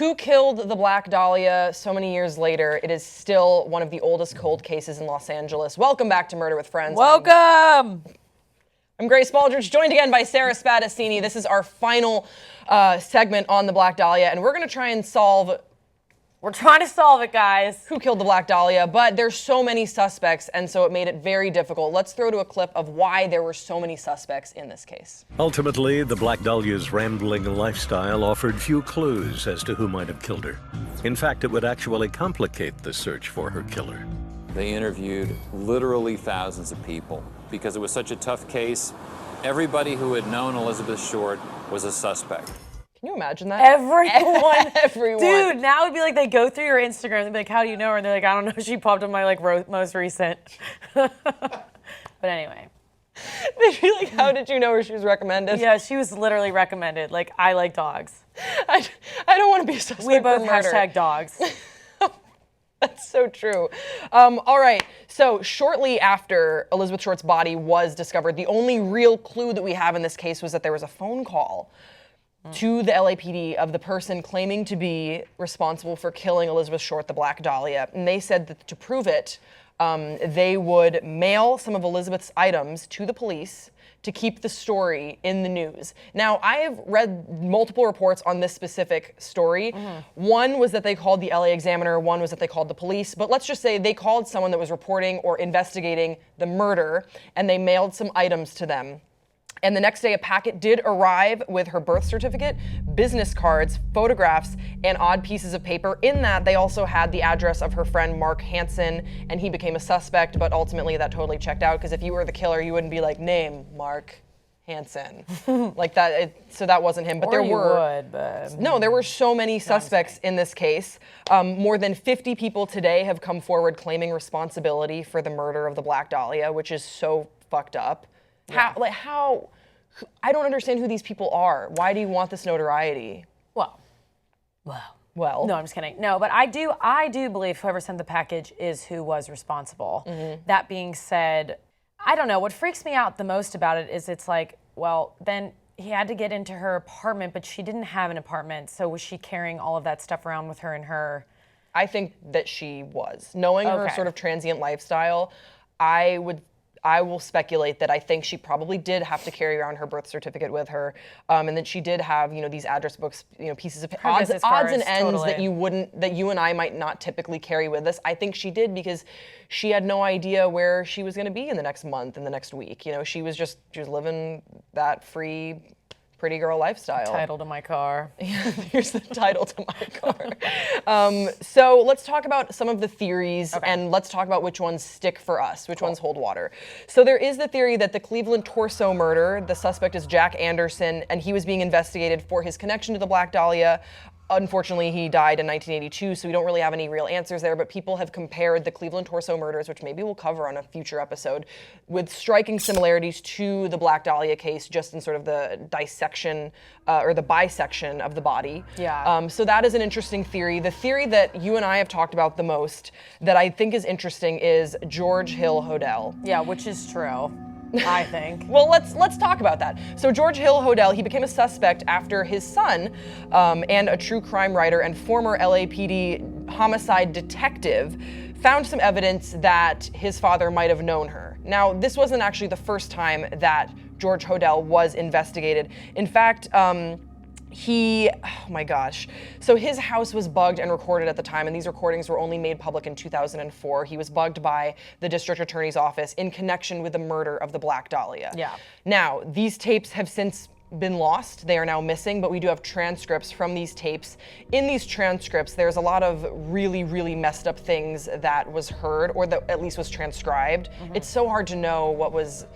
Who killed the Black Dahlia so many years later? It is still one of the oldest cold cases in Los Angeles. Welcome back to Murder with Friends. Welcome! I'm Grace Baldridge, joined again by Sara Spadacene. This is our final segment on the Black Dahlia, and we're going to try and solve... We're trying to solve it, guys. Who killed the Black Dahlia, but there's so many suspects, and so it made it very difficult. Let's throw to a clip of why there were so many suspects in this case. Ultimately, the Black Dahlia's rambling lifestyle offered few clues as to who might have killed her. In fact, it would actually complicate the search for her killer. They interviewed literally thousands of people because it was such a tough case. Everybody who had known Elizabeth Short was a suspect. Can you imagine that? Everyone. Dude, now it'd be like they go through your Instagram and they'd be like, how do you know her? And they're like, I don't know, she popped up my most recent. But anyway. They'd be like, how did you know her? She was recommended. Yeah, she was literally recommended. Like, I like dogs. I don't want to be a suspect We both for murder. hashtag dogs. That's so true. All right, so shortly after Elizabeth Short's body was discovered, the only real clue that we have in this case was that there was a phone call to the LAPD of the person claiming to be responsible for killing Elizabeth Short, the Black Dahlia. And they said that to prove it, they would mail some of Elizabeth's items to the police to keep the story in the news. Now, I have read multiple reports on this specific story. One was that they called the LA Examiner, one was that they called the police, but let's just say they called someone that was reporting or investigating the murder, and they mailed some items to them. And the next day, a packet did arrive with her birth certificate, business cards, photographs, and odd pieces of paper. In that, they also had the address of her friend Mark Hansen, and he became a suspect, but ultimately that totally checked out, because if you were the killer, you wouldn't be like, name Mark Hansen. Like that, so that wasn't him. But Or there you were... would, but... No, there were so many suspects in this case. More than 50 people today have come forward claiming responsibility for the murder of the Black Dahlia, which is so fucked up. Yeah. How, I don't understand who these people are. Why do you want this notoriety? Well. No, I'm just kidding. No, but I do believe whoever sent the package is who was responsible. That being said, I don't know. What freaks me out the most about it is it's like, well, then he had to get into her apartment, but she didn't have an apartment. So was she carrying all of that stuff around with her in her? I think that she was. Knowing her sort of transient lifestyle, I will speculate that I think she probably did have to carry around her birth certificate with her, and that she did have, these address books, pieces of odds and ends that you and I might not typically carry with us. I think she did because she had no idea where she was going to be in the next month, in the next week. She was living that free, pretty girl lifestyle. Title to my car. Here's the title to my car. So let's talk about some of the theories, and let's talk about which ones stick for us, which ones hold water. So there is the theory that the Cleveland torso murder, the suspect is Jack Anderson, and he was being investigated for his connection to the Black Dahlia. Unfortunately, he died in 1982, so we don't really have any real answers there, but people have compared the Cleveland torso murders, which maybe we'll cover on a future episode, with striking similarities to the Black Dahlia case, just in sort of the dissection or the bisection of the body. Yeah. So that is an interesting theory. The theory that you and I have talked about the most that I think is interesting is George Hill Hodel. Yeah, which is true. I think. Well, let's talk about that. So George Hill Hodel, he became a suspect after his son and a true crime writer and former LAPD homicide detective found some evidence that his father might have known her. Now, this wasn't actually the first time that George Hodel was investigated. In fact, oh my gosh. So his house was bugged and recorded at the time, and these recordings were only made public in 2004. He was bugged by the district attorney's office in connection with the murder of the Black Dahlia. Yeah. Now, these tapes have since been lost. They are now missing, but we do have transcripts from these tapes. In these transcripts, there's a lot of really, really messed up things that was heard, or that at least was transcribed. It's so hard to know what was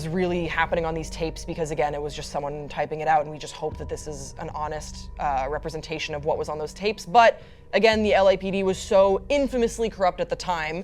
really happening on these tapes because, again, it was just someone typing it out, and we just hope that this is an honest representation of what was on those tapes. But again, the LAPD was so infamously corrupt at the time.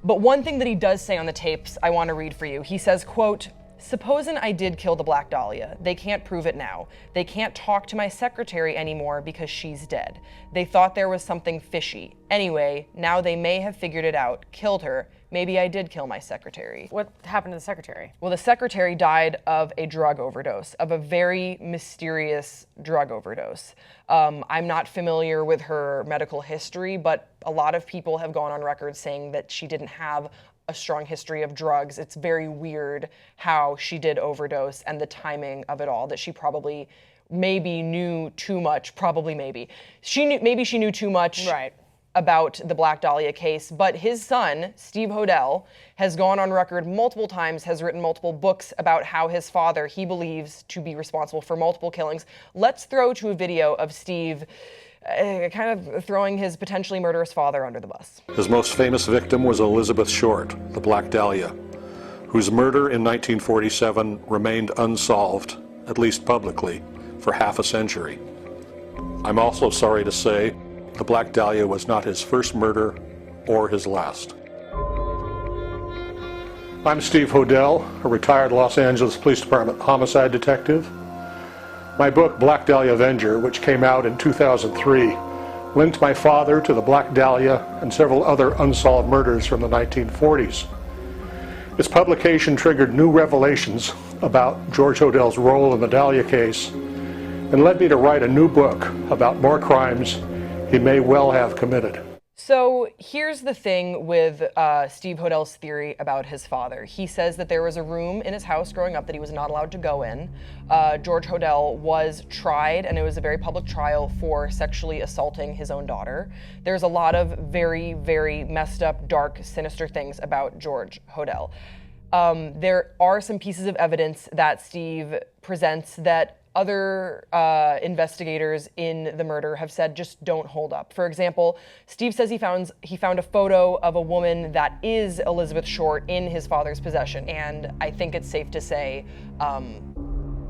But one thing that he does say on the tapes, I want to read for you. He says, quote, "Supposin' I did kill the Black Dahlia. They can't prove it now. They can't talk to my secretary anymore because she's dead. They thought there was something fishy. Anyway, now they may have figured it out, killed her. Maybe I did kill my secretary. What happened to the secretary? Well, the secretary died of a drug overdose, of a very mysterious drug overdose. I'm not familiar with her medical history, but a lot of people have gone on record saying that she didn't have a strong history of drugs. It's very weird how she did overdose and the timing of it all, that she probably maybe knew too much, maybe she knew too much. Right. About the Black Dahlia case, but his son, Steve Hodel, has gone on record multiple times, has written multiple books about how his father, he believes to be responsible for multiple killings. Let's throw to a video of Steve kind of throwing his potentially murderous father under the bus. His most famous victim was Elizabeth Short, the Black Dahlia, whose murder in 1947 remained unsolved, at least publicly, for half a century. I'm also sorry to say the Black Dahlia was not his first murder or his last. I'm Steve Hodel, a retired Los Angeles Police Department homicide detective. My book, Black Dahlia Avenger, which came out in 2003, linked my father to the Black Dahlia and several other unsolved murders from the 1940s. Its publication triggered new revelations about George Hodel's role in the Dahlia case and led me to write a new book about more crimes he may well have committed. So here's the thing with Steve Hodel's theory about his father. He says that there was a room in his house growing up that he was not allowed to go in. George Hodel was tried, and it was a very public trial, for sexually assaulting his own daughter. There's a lot of very, very messed up, dark, sinister things about George Hodel. There are some pieces of evidence that Steve presents that other investigators in the murder have said just don't hold up. For example, Steve says he found a photo of a woman that is Elizabeth Short in his father's possession, and I think it's safe to say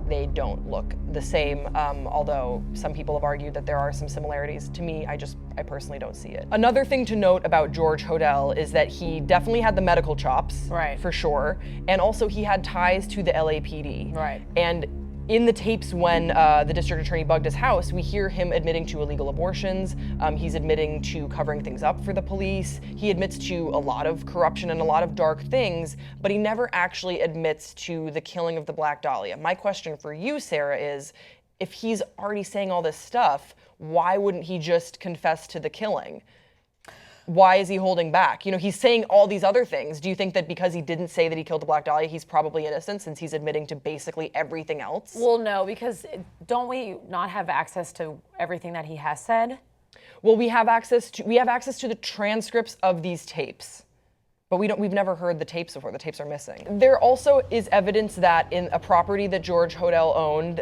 they don't look the same, although some people have argued that there are some similarities. To me, I personally don't see it. Another thing to note about George Hodel is that he definitely had the medical chops, right, for sure, and also he had ties to the LAPD. Right. And in the tapes when the district attorney bugged his house, we hear him admitting to illegal abortions. He's admitting to covering things up for the police. He admits to a lot of corruption and a lot of dark things, but he never actually admits to the killing of the Black Dahlia. My question for you, Sarah, is if he's already saying all this stuff, why wouldn't he just confess to the killing? Why is he holding back? You know, he's saying all these other things. Do you think that because he didn't say that he killed the Black Dahlia, he's probably innocent since he's admitting to basically everything else? Well, no, because don't we not have access to everything that he has said? Well, we have access to the transcripts of these tapes. But we've never heard the tapes before. The tapes are missing. There also is evidence that in a property that George Hodel owned,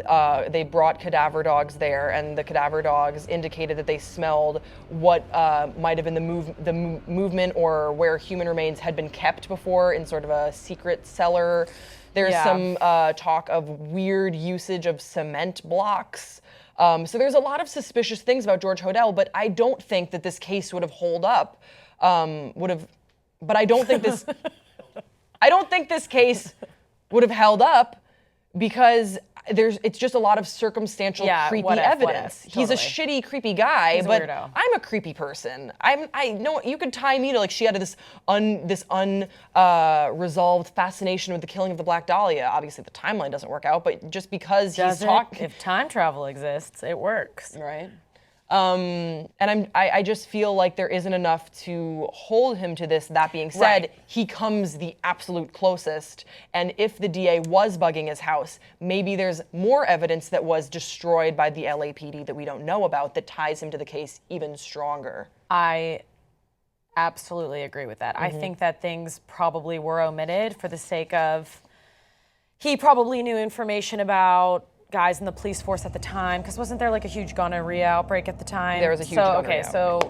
they brought cadaver dogs there, and the cadaver dogs indicated that they smelled what might have been the movement or where human remains had been kept before in sort of a secret cellar. There's some talk of weird usage of cement blocks. So there's a lot of suspicious things about George Hodel, but I don't think that this case would have held up, But I don't think this case would have held up because it's just a lot of circumstantial, creepy evidence. Totally. He's a shitty, creepy guy, He's a but weirdo. I'm a creepy person. I know you could tie me to like she had this unresolved fascination with the killing of the Black Dahlia. Obviously, the timeline doesn't work out, but just because he's talking, if time travel exists, it works, right? And I just feel like there isn't enough to hold him to this. That being said, he comes the absolute closest. And if the DA was bugging his house, maybe there's more evidence that was destroyed by the LAPD that we don't know about that ties him to the case even stronger. I absolutely agree with that. I think that things probably were omitted for the sake of he probably knew information about guys in the police force at the time, because wasn't there like a huge gonorrhea outbreak at the time? There was a huge gonorrhea outbreak. So,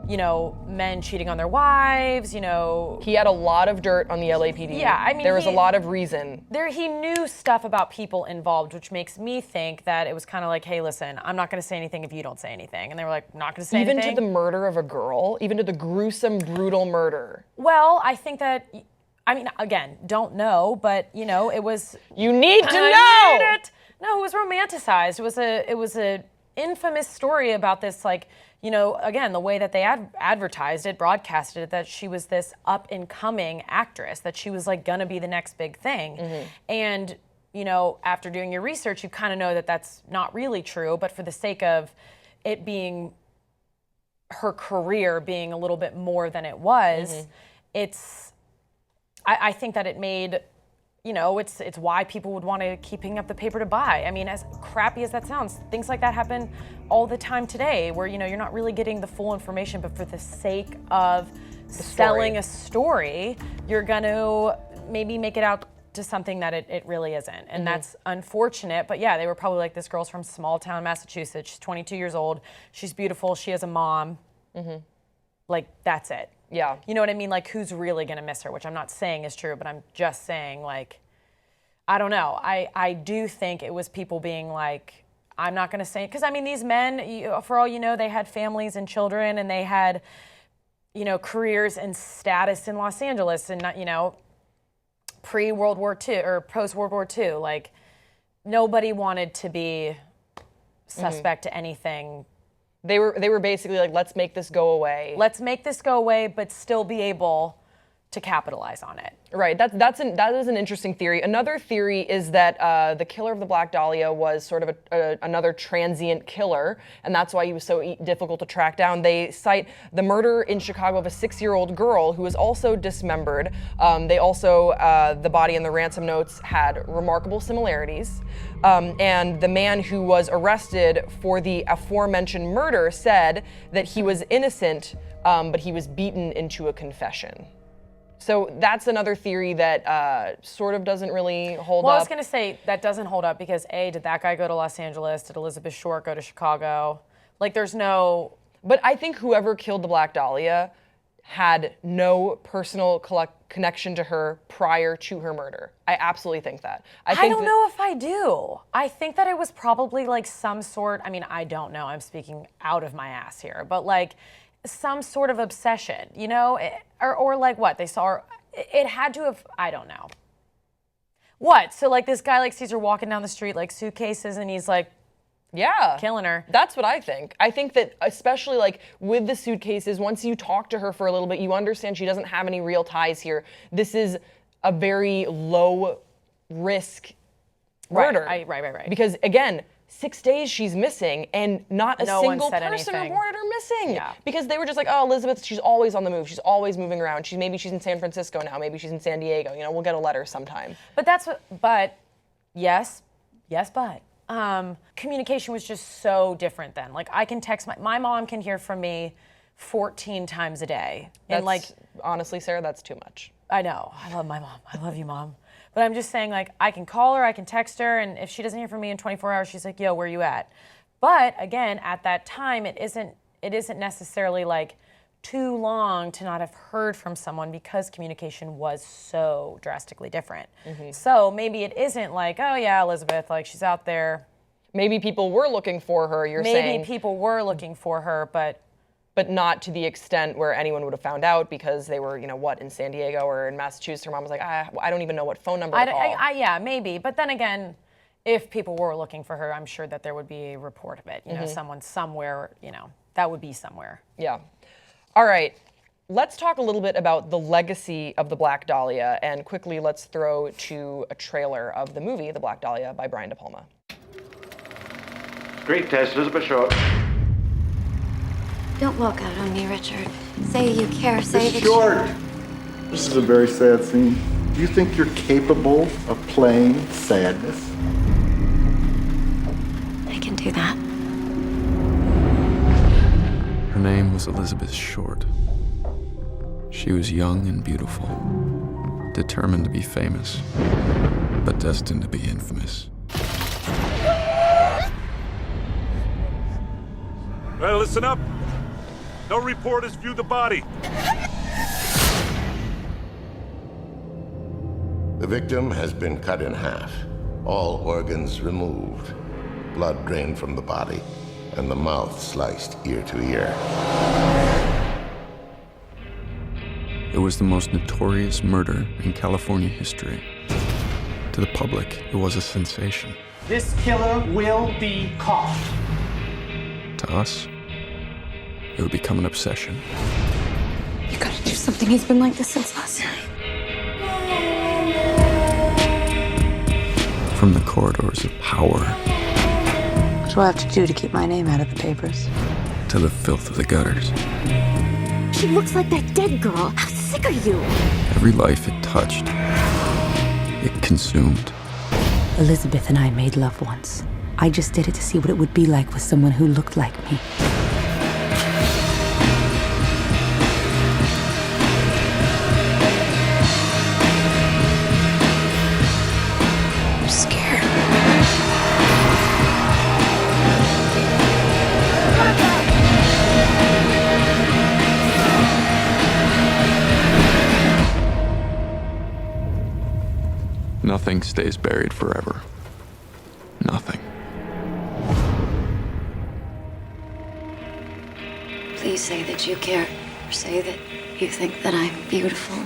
you know, men cheating on their wives, you know. He had a lot of dirt on the LAPD. Yeah, I mean, there was a lot of reason. He knew stuff about people involved, which makes me think that it was kind of like, hey, listen, I'm not going to say anything if you don't say anything. And they were like, not going to say anything. Even to the murder of a girl, even to the gruesome, brutal murder. Well, I think that, I mean, again, don't know, but, you know, it was. You need to know! No, it was romanticized. It was a infamous story about this, like, you know, again, the way that they advertised it, broadcasted it, that she was this up-and-coming actress, that she was, like, gonna be the next big thing. And, you know, after doing your research, you kind of know that that's not really true, but for the sake of it being her career being a little bit more than it was, I think that it made, you know, it's why people would want to keep picking up the paper to buy. I mean, as crappy as that sounds, things like that happen all the time today where, you know, you're not really getting the full information, but for the sake of selling a story, you're going to maybe make it out to something that it really isn't. And that's unfortunate. But yeah, they were probably like, this girl's from small town Massachusetts. She's 22 years old. She's beautiful. She has a mom. Like, that's it. Yeah. You know what I mean? Like, who's really going to miss her? Which I'm not saying is true, but I'm just saying, like, I don't know. I do think it was people being like, I'm not going to say, because I mean, these men, for all you know, they had families and children, and they had, you know, careers and status in Los Angeles, and not, you know, pre-World War II or post-World War II. Like, nobody wanted to be suspect to anything. They were basically like, let's make this go away. Let's make this go away, but still be able to capitalize on it. Right. That is an interesting theory. Another theory is that the killer of the Black Dahlia was sort of another transient killer, and that's why he was so difficult to track down. They cite the murder in Chicago of a 6-year-old girl who was also dismembered. They also, the body and the ransom notes had remarkable similarities. And the man who was arrested for the aforementioned murder said that he was innocent, but he was beaten into a confession. So that's another theory that sort of doesn't really hold up. Well, I was going to say that doesn't hold up because A, did that guy go to Los Angeles? Did Elizabeth Short go to Chicago? Like, there's no... But I think whoever killed the Black Dahlia had no personal connection to her prior to her murder. I absolutely think that. I don't know if I do. I think that it was probably like some sort... I mean, I don't know. I'm speaking out of my ass here. But like... some sort of obsession, you know, or like what they saw, it had to have, I don't know. What? So like this guy like sees her walking down the street like suitcases and he's like, yeah, killing her. That's what I think. I think that especially like with the suitcases, once you talk to her for a little bit, you understand she doesn't have any real ties here. This is a very low risk murder. Right. Because again, 6 days she's missing, and not a single person reported her missing. Yeah. Because they were just like, oh, Elizabeth, she's always on the move. She's always moving around. Maybe she's in San Francisco now. Maybe she's in San Diego. You know, we'll get a letter sometime. But communication was just so different then. Like, I can text my mom can hear from me 14 times a day. And like, honestly, Sarah, that's too much. I know. I love my mom. I love you, Mom. But I'm just saying, like, I can call her, I can text her, and if she doesn't hear from me in 24 hours, she's like, yo, where you at? But again, at that time, it isn't necessarily like too long to not have heard from someone because communication was so drastically different. So maybe it isn't like, oh yeah, Elizabeth, like she's out there. Maybe people were looking for her, you're saying. Maybe people were looking for her, but not to the extent where anyone would have found out because they were, you know, in San Diego or in Massachusetts. Her mom was like, I don't even know what phone number to call. Yeah, maybe. But then again, if people were looking for her, I'm sure that there would be a report of it. You know, someone somewhere, you know, that would be somewhere. Yeah. All right. Let's talk a little bit about the legacy of the Black Dahlia, and quickly let's throw to a trailer of the movie, The Black Dahlia, by Brian De Palma. Great test, Elizabeth Short. Don't walk out on me, Richard. Say you care, say that Short! This is a very sad scene. Do you think you're capable of playing sadness? I can do that. Her name was Elizabeth Short. She was young and beautiful, determined to be famous, but destined to be infamous. Well, listen up. No reporters view the body. The victim has been cut in half, all organs removed, blood drained from the body, and the mouth sliced ear to ear. It was the most notorious murder in California history. To the public, it was a sensation. This killer will be caught. to us, it would become an obsession. You gotta do something. He's been like this since last night. From the corridors of power What do I have to do to keep my name out of the papers? to the filth of the gutters. She looks like that dead girl. How sick are you? Every life it touched, it consumed. Elizabeth and I made love once. I just did it to see what it would be like with someone who looked like me. I'm scared. Nothing stays buried forever. Nothing. Please say that you care. Or say that you think that I'm beautiful.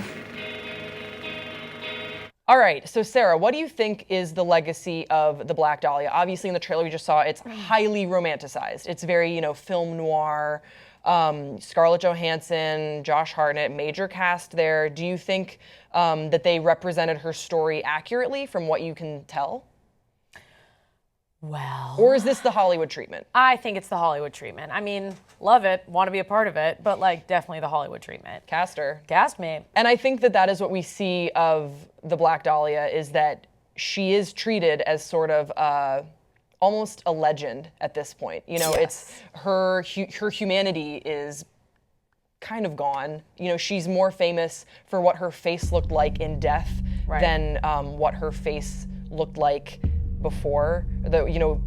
All right, so Sarah, what do you think is the legacy of the Black Dahlia? Obviously, in the trailer we just saw, it's highly romanticized. It's very, film noir. Scarlett Johansson, Josh Hartnett, major cast there. Do you think that they represented her story accurately from what you can tell? Well. Or is this the Hollywood treatment? I think it's the Hollywood treatment. I mean, love it, want to be a part of it, but definitely the Hollywood treatment. Cast her. Cast me. And I think that is what we see of the Black Dahlia, is that she is treated as sort of almost a legend at this point. Yes. It's her humanity is kind of gone. She's more famous for what her face looked like in death than what her face looked like before,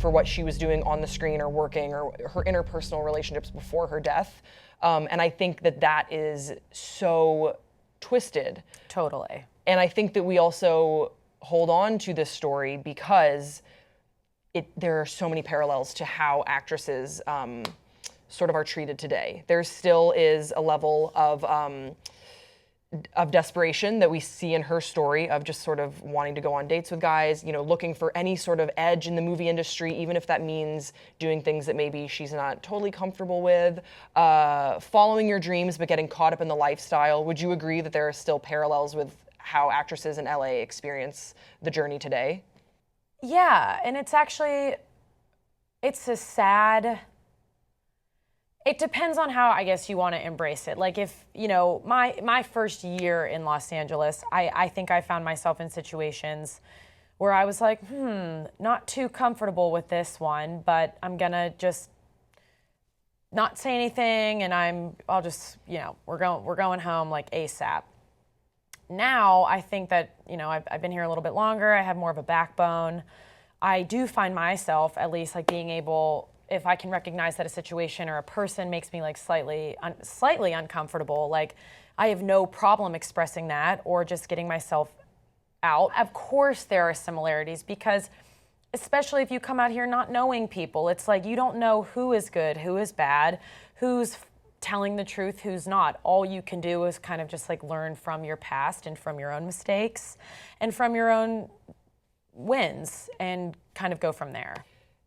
for what she was doing on the screen or working, or her interpersonal relationships before her death. And I think that is so twisted. Totally. And I think that we also hold on to this story because there are so many parallels to how actresses sort of are treated today. There still is a level of desperation that we see in her story, of just sort of wanting to go on dates with guys, looking for any sort of edge in the movie industry, even if that means doing things that maybe she's not totally comfortable with, following your dreams but getting caught up in the lifestyle. Would you agree that there are still parallels with how actresses in LA experience the journey today? Yeah, and it's a sad. It depends on how, I guess, you want to embrace it. If, my first year in Los Angeles, I think I found myself in situations where I was like, not too comfortable with this one, but I'm gonna just not say anything, and I'll just, we're going home ASAP. Now, I think that, I've been here a little bit longer, I have more of a backbone. I do find myself, at least, being able, if I can recognize that a situation or a person makes me slightly uncomfortable, I have no problem expressing that or just getting myself out. Of course there are similarities, because especially if you come out here not knowing people, it's you don't know who is good, who is bad, who's telling the truth, who's not. All you can do is kind of just learn from your past and from your own mistakes and from your own wins and kind of go from there.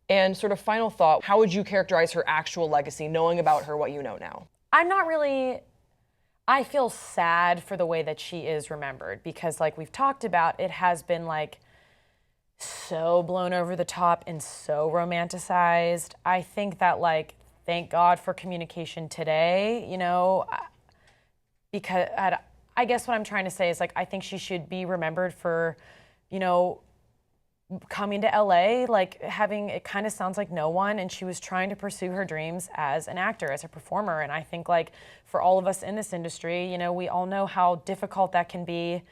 And sort of final thought, how would you characterize her actual legacy, knowing about her what you know now? I feel sad for the way that she is remembered, because we've talked about, it has been so blown over the top and so romanticized. I think that thank God for communication today, because I guess what I'm trying to say is I think she should be remembered for, coming to LA, having, it kind of sounds like no one, and she was trying to pursue her dreams as an actor, as a performer. And I think for all of us in this industry, we all know how difficult that can be,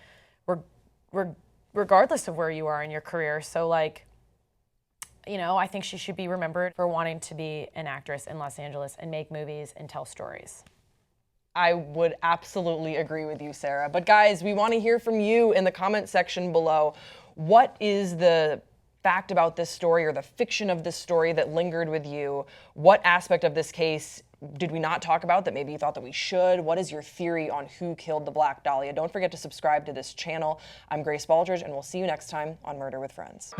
regardless of where you are in your career. So I think she should be remembered for wanting to be an actress in Los Angeles and make movies and tell stories. I would absolutely agree with you, Sarah. But guys, we want to hear from you in the comment section below. What is the fact about this story, or the fiction of this story, that lingered with you? What aspect of this case did we not talk about that maybe you thought that we should? What is your theory on who killed the Black Dahlia? Don't forget to subscribe to this channel. I'm Grace Baldridge, and we'll see you next time on Murder with Friends.